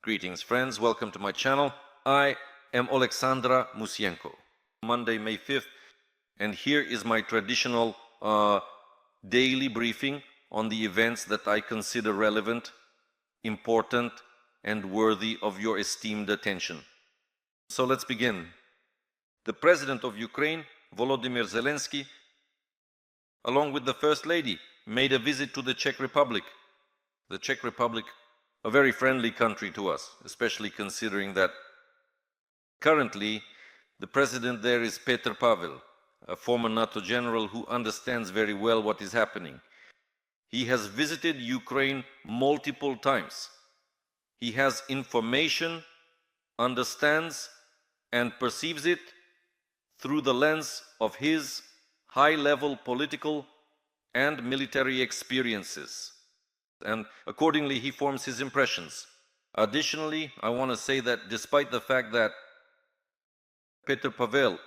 Greetings friends, welcome to my channel. I am Alexandra Musienko. Monday, May 5th, and here is my traditional daily briefing on the events that I consider relevant, important, and worthy of your esteemed attention. So let's begin. The President of Ukraine, Volodymyr Zelensky, along with the First Lady, made a visit to the Czech Republic. The Czech Republic, a very friendly country to us, especially considering that currently the president there is Petr Pavel, a former NATO general who understands very well what is happening. He has visited Ukraine multiple times. He has information, understands and perceives it through the lens of his high-level political and military experiences. And accordingly, he forms his impressions. Additionally, I want to say that despite the fact that Petr Pavel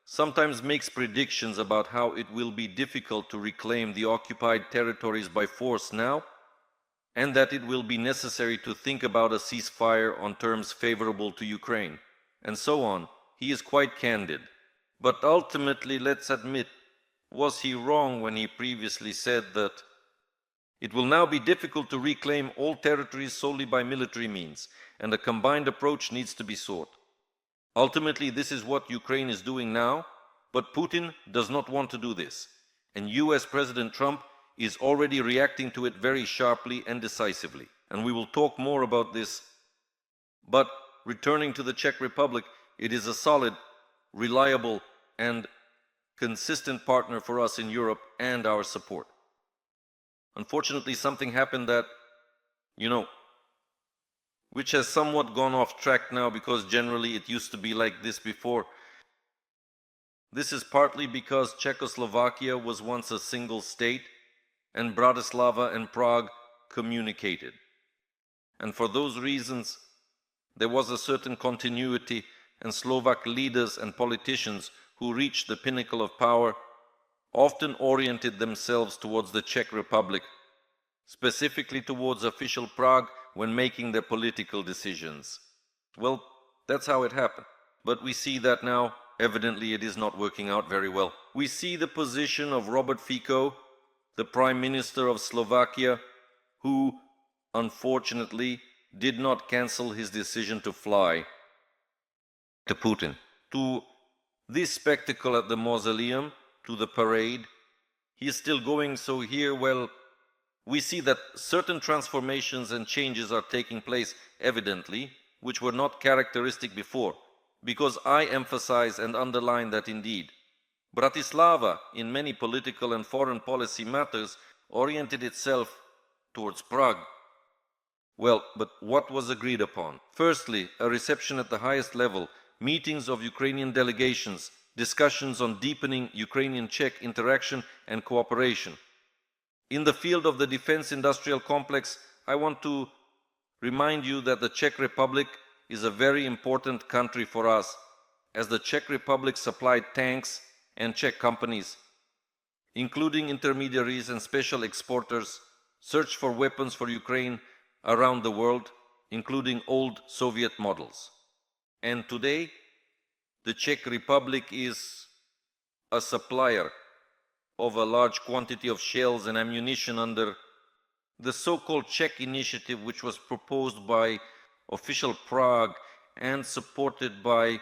sometimes makes predictions about how it will be difficult to reclaim the occupied territories by force now, and that it will be necessary to think about a ceasefire on terms favorable to Ukraine, and so on, he is quite candid. But ultimately, let's admit, was he wrong when he previously said that it will now be difficult to reclaim all territories solely by military means, and a combined approach needs to be sought. Ultimately, this is what Ukraine is doing now, but Putin does not want to do this, and US President Trump is already reacting to it very sharply and decisively, and we will talk more about this. But returning to the Czech Republic, it is a solid, reliable, and consistent partner for us in Europe and our support. Unfortunately, something happened that, which has somewhat gone off track now, because generally it used to be like this before. This is partly because Czechoslovakia was once a single state and Bratislava and Prague communicated. And for those reasons, there was a certain continuity, and Slovak leaders and politicians who reached the pinnacle of power often oriented themselves towards the Czech Republic, specifically towards official Prague when making their political decisions. Well, that's how it happened. But we see that now, evidently, it is not working out very well. We see the position of Robert Fico, the Prime Minister of Slovakia, who, unfortunately, did not cancel his decision to fly to Putin. To this spectacle at the mausoleum, to the parade, he is still going. So here, well, we see that certain transformations and changes are taking place, evidently, which were not characteristic before, because I emphasize and underline that indeed Bratislava, in many political and foreign policy matters, oriented itself towards Prague. Well, but what was agreed upon? Firstly, a reception at the highest level, meetings of Ukrainian delegations, discussions on deepening Ukrainian-Czech interaction and cooperation. In the field of the defense industrial complex, I want to remind you that the Czech Republic is a very important country for us, as the Czech Republic supplied tanks and Czech companies, including intermediaries and special exporters, searched for weapons for Ukraine around the world, including old Soviet models. And today, the Czech Republic is a supplier of a large quantity of shells and ammunition under the so-called Czech initiative, which was proposed by official Prague and supported by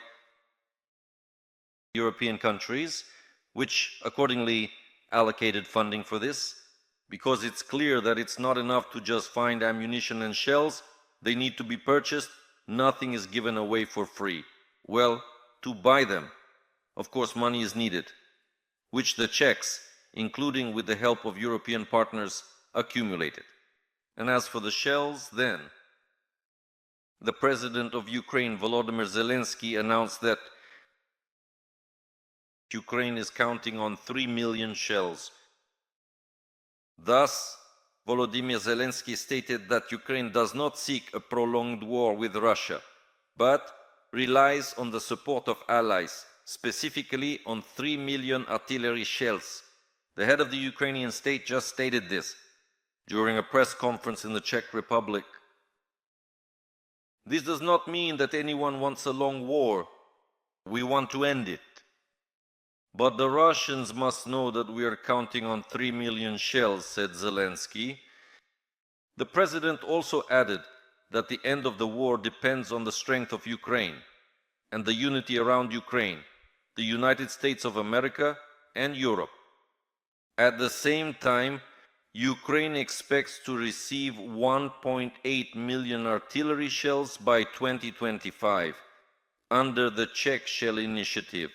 European countries, which accordingly allocated funding for this, because it's clear that it's not enough to just find ammunition and shells. They need to be purchased. Nothing is given away for free. Well, to buy them, of course, money is needed, which the Czechs, including with the help of European partners, accumulated. And as for the shells, then, the President of Ukraine, Volodymyr Zelensky, announced that Ukraine is counting on 3 million shells. Thus, Volodymyr Zelensky stated that Ukraine does not seek a prolonged war with Russia, but relies on the support of allies, specifically on 3 million artillery shells. The head of the Ukrainian state just stated this during a press conference in the Czech Republic. This does not mean that anyone wants a long war. We want to end it. But the Russians must know that we are counting on 3 million shells, said Zelensky. The president also added that the end of the war depends on the strength of Ukraine and the unity around Ukraine, the United States of America and Europe. At the same time, Ukraine expects to receive 1.8 million artillery shells by 2025 under the Czech Shell Initiative.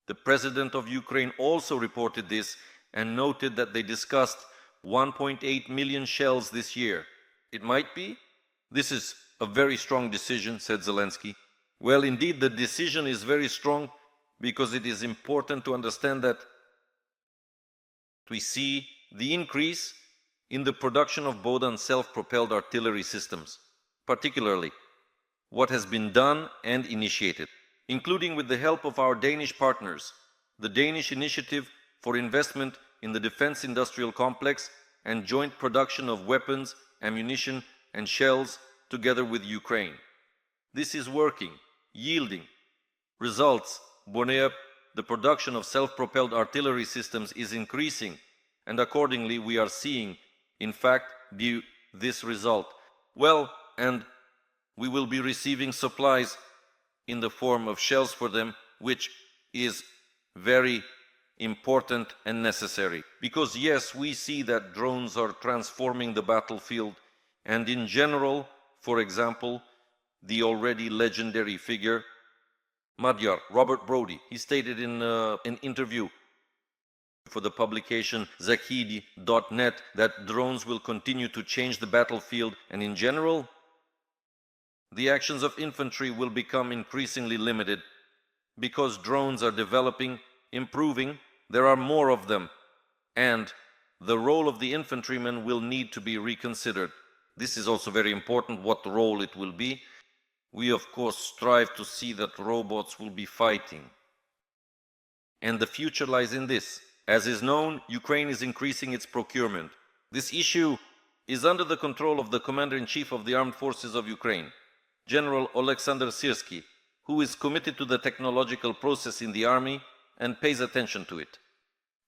The president of Ukraine also reported this and noted that they discussed 1.8 million shells this year. It might be. This is a very strong decision, said Zelensky. Well, indeed, the decision is very strong because it is important to understand that we see the increase in the production of Bodan self-propelled artillery systems, particularly what has been done and initiated, including with the help of our Danish partners, the Danish Initiative for Investment in the Defense Industrial Complex and joint production of weapons, ammunition and shells together with Ukraine. This is working, yielding results. The production of self-propelled artillery systems is increasing, and accordingly we are seeing, in fact, this result. Well, and we will be receiving supplies in the form of shells for them, which is very important and necessary. Because yes, we see that drones are transforming the battlefield, and in general, for example, the already legendary figure Magyar, Robert Brody, he stated in an interview for the publication Zahidi.net that drones will continue to change the battlefield, and in general, the actions of infantry will become increasingly limited because drones are developing, improving, there are more of them, and the role of the infantryman will need to be reconsidered. This is also very important, what role it will be. We of course strive to see that robots will be fighting. And the future lies in this. As is known, Ukraine is increasing its procurement. This issue is under the control of the Commander-in-Chief of the Armed Forces of Ukraine, General Alexander Syrsky, who is committed to the technological process in the army and pays attention to it.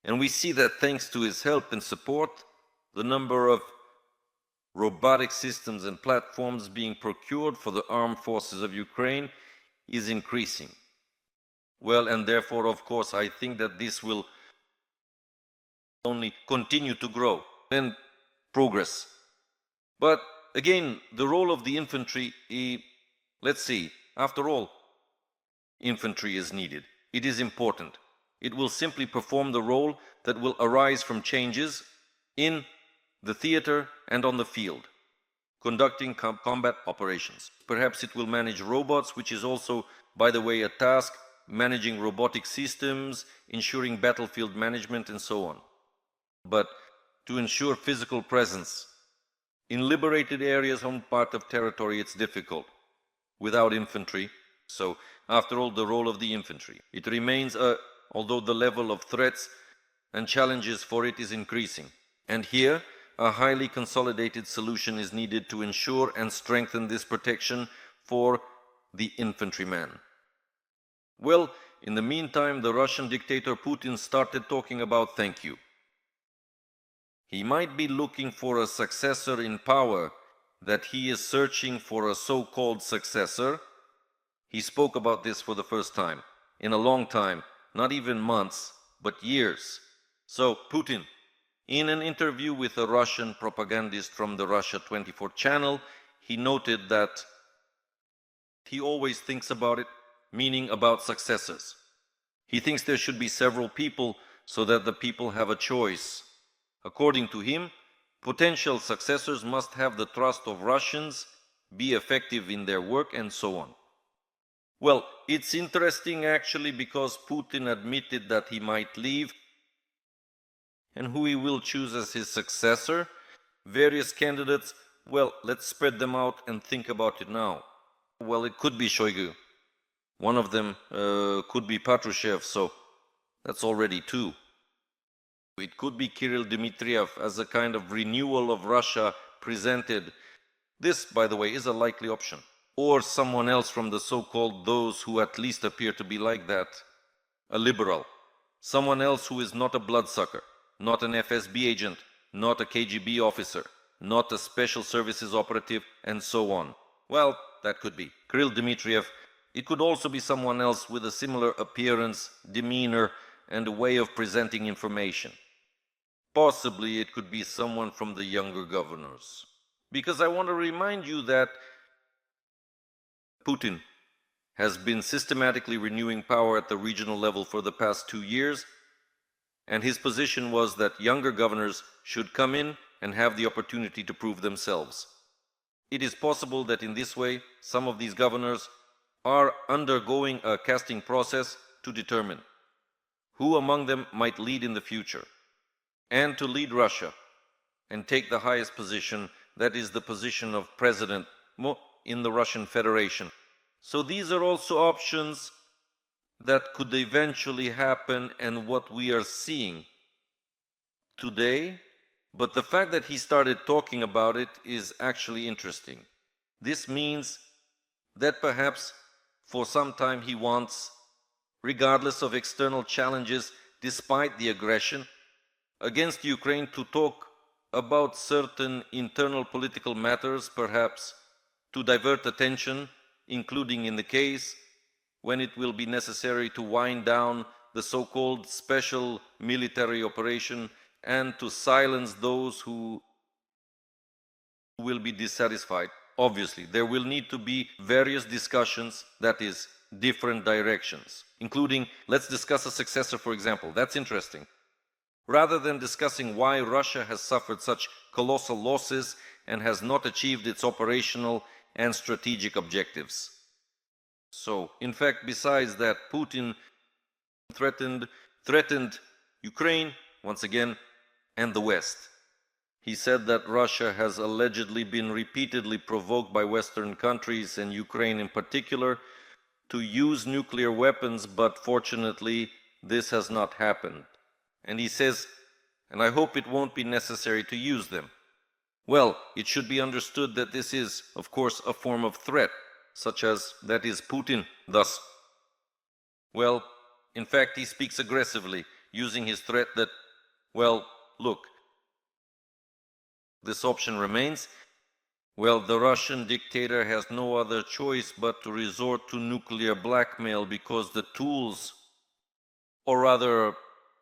And we see that thanks to his help and support, the number of robotic systems and platforms being procured for the armed forces of Ukraine is increasing. Well, and therefore, of course, I think that this will only continue to grow and progress. But again, the role of the infantry, let's see, after all, infantry is needed. It is important. It will simply perform the role that will arise from changes in the theater and on the field, conducting combat operations. Perhaps it will manage robots, which is also, by the way, a task, managing robotic systems, ensuring battlefield management, and so on. But to ensure physical presence in liberated areas on part of territory, it's difficult without infantry. So, after all, the role of the infantry. It remains, although the level of threats and challenges for it is increasing. And here, a highly consolidated solution is needed to ensure and strengthen this protection for the infantryman. Well, in the meantime, the Russian dictator Putin started talking about thank you. He might be looking for a successor in power, that he is searching for a so-called successor. He spoke about this for the first time, in a long time, not even months, but years. So, Putin, in an interview with a Russian propagandist from the Russia 24 channel, he noted that he always thinks about it, meaning about successors. He thinks there should be several people so that the people have a choice. According to him, potential successors must have the trust of Russians, be effective in their work, and so on. Well, it's interesting actually because Putin admitted that he might leave, and who he will choose as his successor. Various candidates, well, let's spread them out and think about it now. Well, it could be Shoigu. One of them could be Patrushev, so that's already two. It could be Kirill Dmitriev as a kind of renewal of Russia presented This, by the way, is a likely option. Or someone else from the so-called those who at least appear to be like that. A liberal. Someone else who is not a bloodsucker, not an FSB agent, not a KGB officer, not a special services operative, and so on. Well, that could be Kirill Dmitriev. It could also be someone else with a similar appearance, demeanor, and a way of presenting information. Possibly it could be someone from the younger governors. Because I want to remind you that Putin has been systematically renewing power at the regional level for the past 2 years, and his position was that younger governors should come in and have the opportunity to prove themselves. It is possible that in this way, some of these governors are undergoing a casting process to determine who among them might lead in the future, and to lead Russia and take the highest position, that is the position of president in the Russian Federation. So these are also options that could eventually happen and what we are seeing today. But the fact that he started talking about it is actually interesting. This means that perhaps for some time he wants, regardless of external challenges, despite the aggression against Ukraine, to talk about certain internal political matters, perhaps to divert attention, including in the case when it will be necessary to wind down the so-called special military operation and to silence those who will be dissatisfied. Obviously, there will need to be various discussions, that is, different directions, including, let's discuss a successor, for example. That's interesting. Rather than discussing why Russia has suffered such colossal losses and has not achieved its operational and strategic objectives. So, in fact, besides that, Putin threatened Ukraine, once again, and the West. He said that Russia has allegedly been repeatedly provoked by Western countries, and Ukraine in particular, to use nuclear weapons, but fortunately, this has not happened. And he says, and I hope it won't be necessary to use them. Well, it should be understood that this is, of course, a form of threat, such as that is Putin, thus. Well, in fact, he speaks aggressively, using his threat that, well, look, this option remains. Well, the Russian dictator has no other choice but to resort to nuclear blackmail because the tools, or rather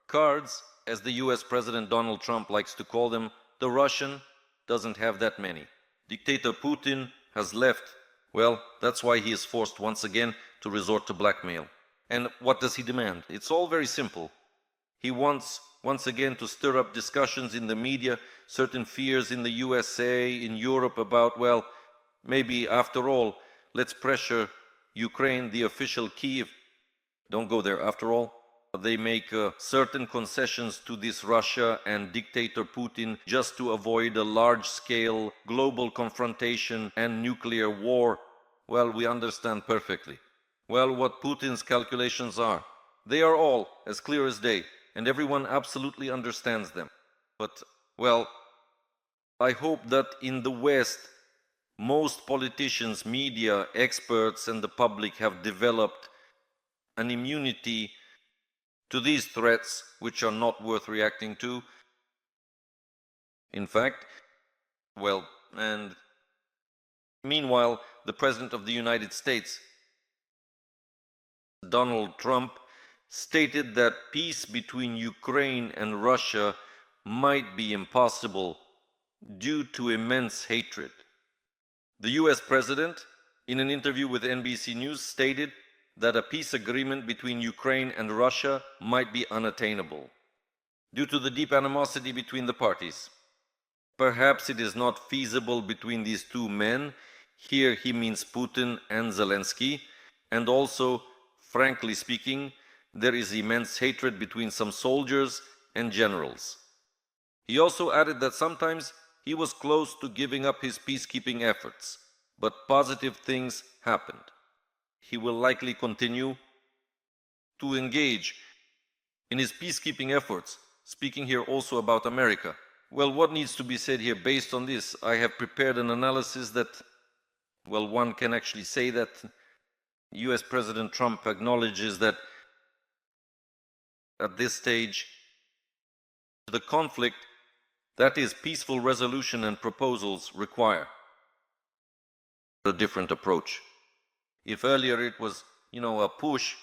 cards, as the US President Donald Trump likes to call them, the Russian doesn't have that many. Dictator Putin has left. Well, that's why he is forced once again to resort to blackmail. And what does he demand? It's all very simple. He wants once again to stir up discussions in the media, certain fears in the USA, in Europe about, well, maybe after all, let's pressure Ukraine, the official Kiev. Don't go there. After all, they make certain concessions to this Russia and dictator Putin just to avoid a large-scale global confrontation and nuclear war. Well, we understand perfectly. Well, what Putin's calculations are. They are all as clear as day, and everyone absolutely understands them. But, well, I hope that in the West, most politicians, media, experts, and the public have developed an immunity to these threats, which are not worth reacting to. In fact, well, and meanwhile, the President of the United States, Donald Trump, stated that peace between Ukraine and Russia might be impossible due to immense hatred. The US President, in an interview with NBC News, stated that a peace agreement between Ukraine and Russia might be unattainable due to the deep animosity between the parties. Perhaps it is not feasible between these two men. Here he means Putin and Zelensky, and also, frankly speaking, there is immense hatred between some soldiers and generals. He also added that sometimes he was close to giving up his peacekeeping efforts, but positive things happened. He will likely continue to engage in his peacekeeping efforts, speaking here also about America. Well, what needs to be said here based on this? I have prepared an analysis that, well, one can actually say that US President Trump acknowledges that at this stage, the conflict, that is, peaceful resolution and proposals, require a different approach. If earlier it was, a push,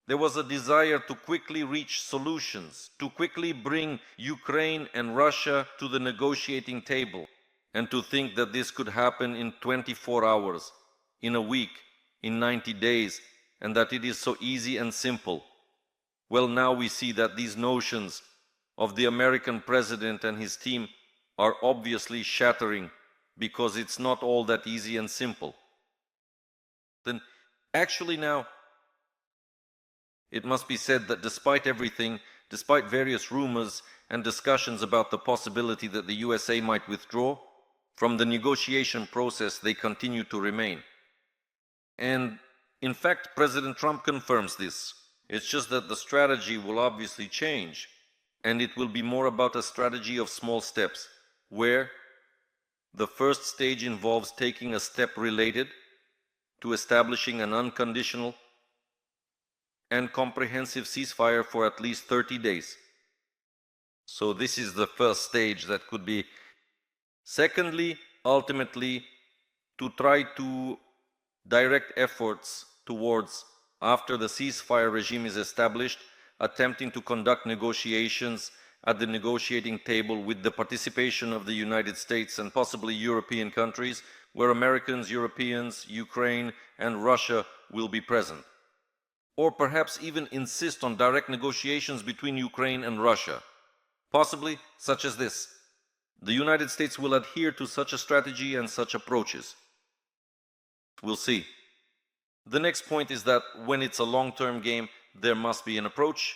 there was a desire to quickly reach solutions, to quickly bring Ukraine and Russia to the negotiating table, and to think that this could happen in 24 hours, in a week, in 90 days, and that it is so easy and simple. Well, now we see that these notions of the American president and his team are obviously shattering, because it's not all that easy and simple. Then, actually now, it must be said that despite everything, despite various rumors and discussions about the possibility that the USA might withdraw from the negotiation process, they continue to remain. And in fact, President Trump confirms this. It's just that the strategy will obviously change, and it will be more about a strategy of small steps, where the first stage involves taking a step related to establishing an unconditional and comprehensive ceasefire for at least 30 days. So this is the first stage that could be. Secondly, ultimately, to try to direct efforts towards, after the ceasefire regime is established, attempting to conduct negotiations at the negotiating table with the participation of the United States and possibly European countries, where Americans, Europeans, Ukraine, and Russia will be present. Or perhaps even insist on direct negotiations between Ukraine and Russia. Possibly such as this. The United States will adhere to such a strategy and such approaches. We'll see. The next point is that when it's a long-term game, there must be an approach.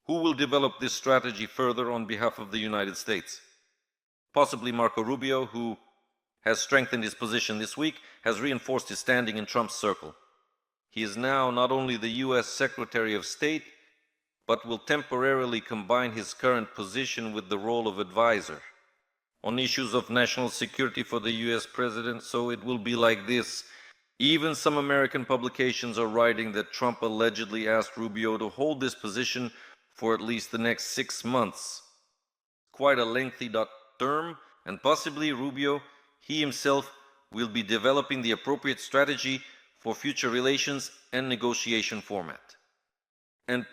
Who will develop this strategy further on behalf of the United States? Possibly Marco Rubio, who has strengthened his position this week, has reinforced his standing in Trump's circle. He is now not only the US Secretary of State, but will temporarily combine his current position with the role of advisor on issues of national security for the US president. So it will be like this. Even some American publications are writing that Trump allegedly asked Rubio to hold this position for at least the next 6 months. Quite a lengthy term, and possibly Rubio, he himself, will be developing the appropriate strategy for future relations and negotiation format. And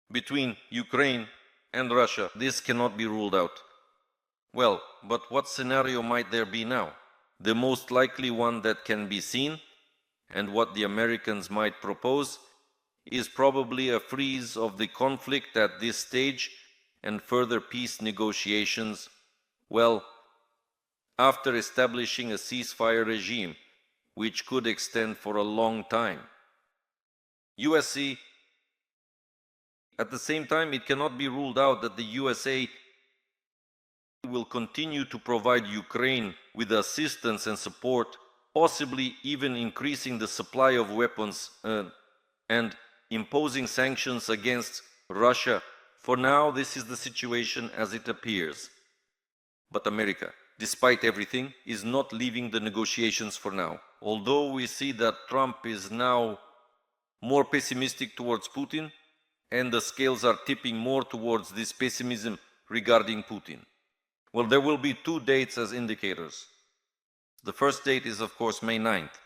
between Ukraine and Russia, this cannot be ruled out. Well, but what scenario might there be now? The most likely one that can be seen, and what the Americans might propose, is probably a freeze of the conflict at this stage and further peace negotiations, well, after establishing a ceasefire regime, which could extend for a long time. USC, at the same time, it cannot be ruled out that the USA will continue to provide Ukraine with assistance and support, possibly even increasing the supply of weapons and imposing sanctions against Russia. For now, this is the situation as it appears. But America, despite everything, is not leaving the negotiations for now. Although we see that Trump is now more pessimistic towards Putin, and the scales are tipping more towards this pessimism regarding Putin. Well, there will be 2 dates as indicators. The first date is, of course, May 9th.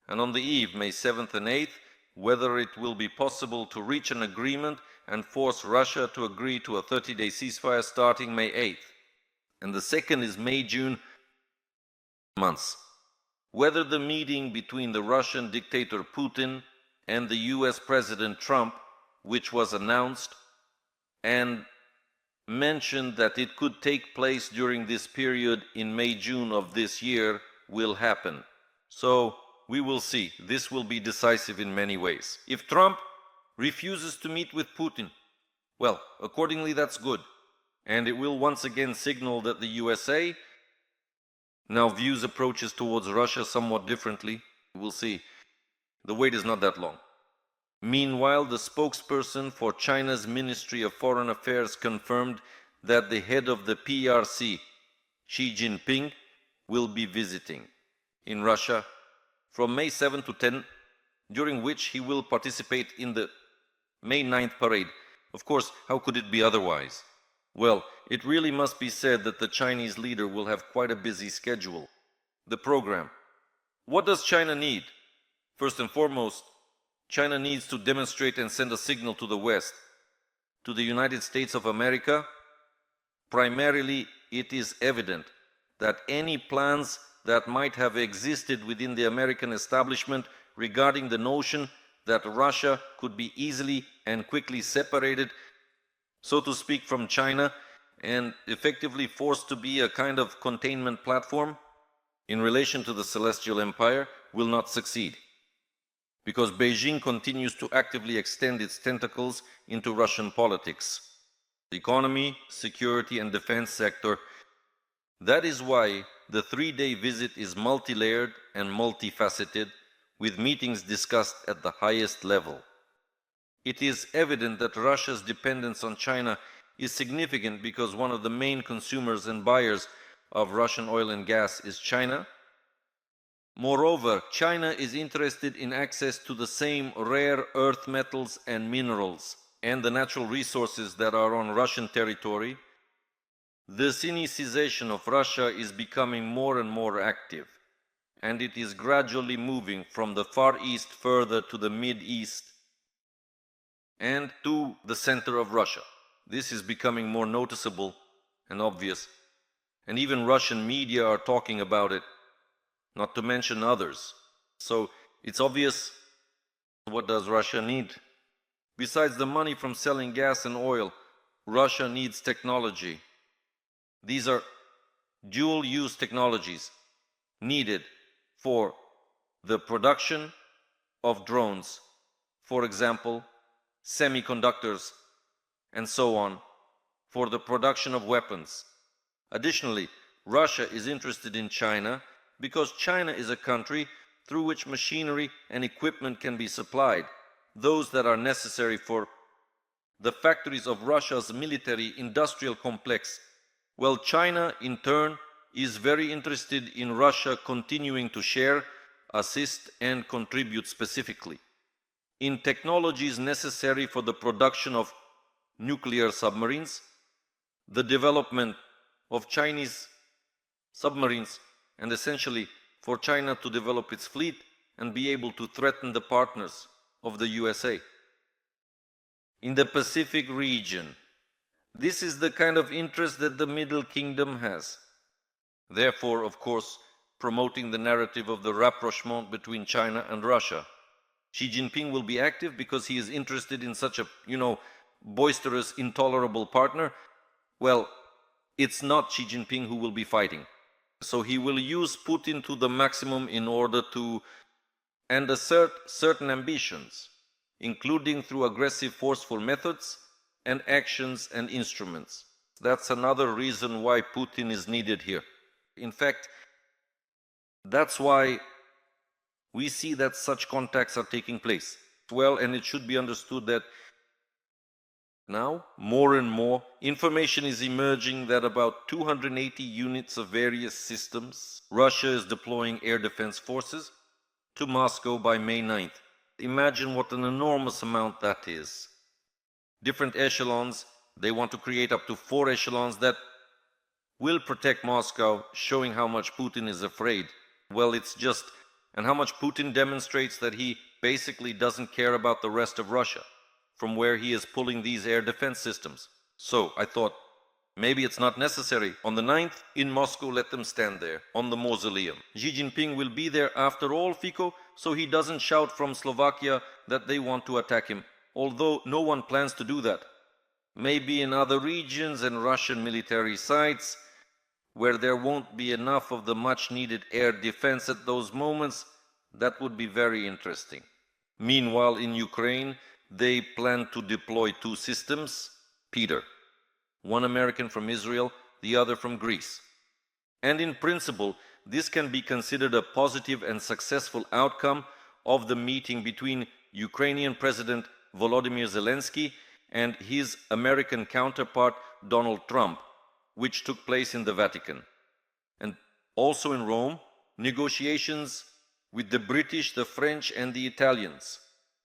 And on the eve, May 7th and 8th, whether it will be possible to reach an agreement and force Russia to agree to a 30-day ceasefire starting May 8th. And the second is May-June months. Whether the meeting between the Russian dictator Putin and the US President Trump, which was announced and mentioned that it could take place during this period in May-June of this year, will happen. So we will see. This will be decisive in many ways. If Trump refuses to meet with Putin, well, accordingly that's good. And it will once again signal that the USA now views approaches towards Russia somewhat differently. We'll see. The wait is not that long. Meanwhile, the spokesperson for China's Ministry of Foreign Affairs confirmed that the head of the PRC, Xi Jinping, will be visiting in Russia from May 7 to 10, during which he will participate in the May 9th parade. Of course, how could it be otherwise? Well, it really must be said that the Chinese leader will have quite a busy schedule. The program. What does China need? First and foremost, China needs to demonstrate and send a signal to the West, to the United States of America. Primarily, it is evident that any plans that might have existed within the American establishment regarding the notion that Russia could be easily and quickly separated, so to speak, from China and effectively forced to be a kind of containment platform in relation to the Celestial Empire will not succeed, because Beijing continues to actively extend its tentacles into Russian politics, the economy, security and defense sector. That is why the 3-day visit is multi-layered and multifaceted, with meetings discussed at the highest level. It is evident that Russia's dependence on China is significant because one of the main consumers and buyers of Russian oil and gas is China. Moreover, China is interested in access to the same rare earth metals and minerals and the natural resources that are on Russian territory. The Sinicization of Russia is becoming more and more active, and it is gradually moving from the Far East further to the Mid-East and to the center of Russia. This is becoming more noticeable and obvious, and even Russian media are talking about it, not to mention others. So it's obvious. What does Russia need? Besides the money from selling gas and oil, Russia needs technology. These are dual-use technologies needed for the production of drones, for example, semiconductors, and so on, for the production of weapons. Additionally, Russia is interested in China because China is a country through which machinery and equipment can be supplied, those that are necessary for the factories of Russia's military-industrial complex. Well, China, in turn, is very interested in Russia continuing to share, assist, and contribute specifically in technologies necessary for the production of nuclear submarines, the development of Chinese submarines, and essentially for China to develop its fleet and be able to threaten the partners of the USA. In the Pacific region, this is the kind of interest that the Middle Kingdom has. Therefore, of course, promoting the narrative of the rapprochement between China and Russia. Xi Jinping will be active because he is interested in such a, boisterous, intolerable partner. Well, it's not Xi Jinping who will be fighting. So he will use Putin to the maximum in order to assert certain ambitions, including through aggressive, forceful methods and actions and instruments. That's another reason why Putin is needed here. In fact, that's why we see that such contacts are taking place. Well, and it should be understood that now, more and more, information is emerging that about 280 units of various systems, Russia is deploying air defense forces to Moscow by May 9th. Imagine what an enormous amount that is. Different echelons, they want to create up to 4 echelons that will protect Moscow, showing how much Putin is afraid. Well, and how much Putin demonstrates that he basically doesn't care about the rest of Russia, from where he is pulling these air defense systems. So I thought, maybe it's not necessary. On the 9th, in Moscow, let them stand there, on the mausoleum. Xi Jinping will be there after all, Fico, so he doesn't shout from Slovakia that they want to attack him, although no one plans to do that. Maybe in other regions and Russian military sites, where there won't be enough of the much-needed air defense at those moments, that would be very interesting. Meanwhile, in Ukraine, they plan to deploy 2 systems, Peter, one American from Israel, the other from Greece. And in principle, this can be considered a positive and successful outcome of the meeting between Ukrainian President Volodymyr Zelensky and his American counterpart Donald Trump, which took place in the Vatican. And also in Rome, negotiations with the British, the French and the Italians.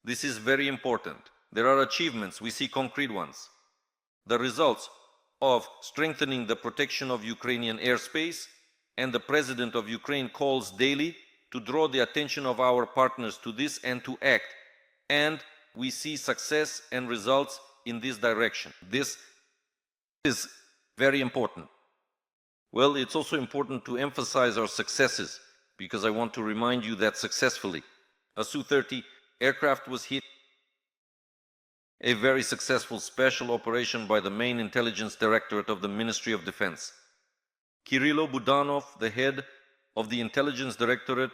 This is very important. There are achievements, we see concrete ones. The results of strengthening the protection of Ukrainian airspace, and the President of Ukraine calls daily to draw the attention of our partners to this and to act. And we see success and results in this direction. This is very important. Well, it's also important to emphasize our successes, because I want to remind you that successfully a Su-30 aircraft was hit. A very successful special operation by the main intelligence directorate of the Ministry of Defense. Kirilo Budanov, the head of the intelligence directorate,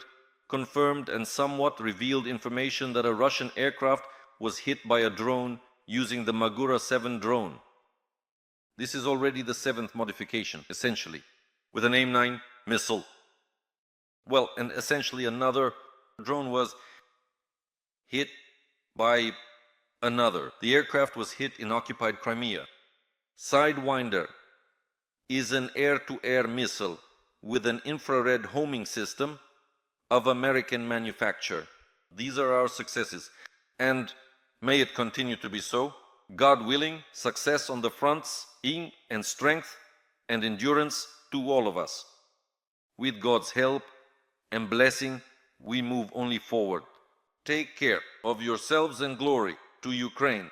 confirmed and somewhat revealed information that a Russian aircraft was hit by a drone using the Magura 7 drone. This is already the 7th modification, essentially, with an AIM-9 missile. Well, and essentially another drone was hit by another. The aircraft was hit in occupied Crimea. Sidewinder is an air-to-air missile with an infrared homing system of American manufacture. These are our successes, and may it continue to be so. God willing, success on the fronts, and strength and endurance to all of us. With God's help and blessing, we move only forward. Take care of yourselves and glory to Ukraine.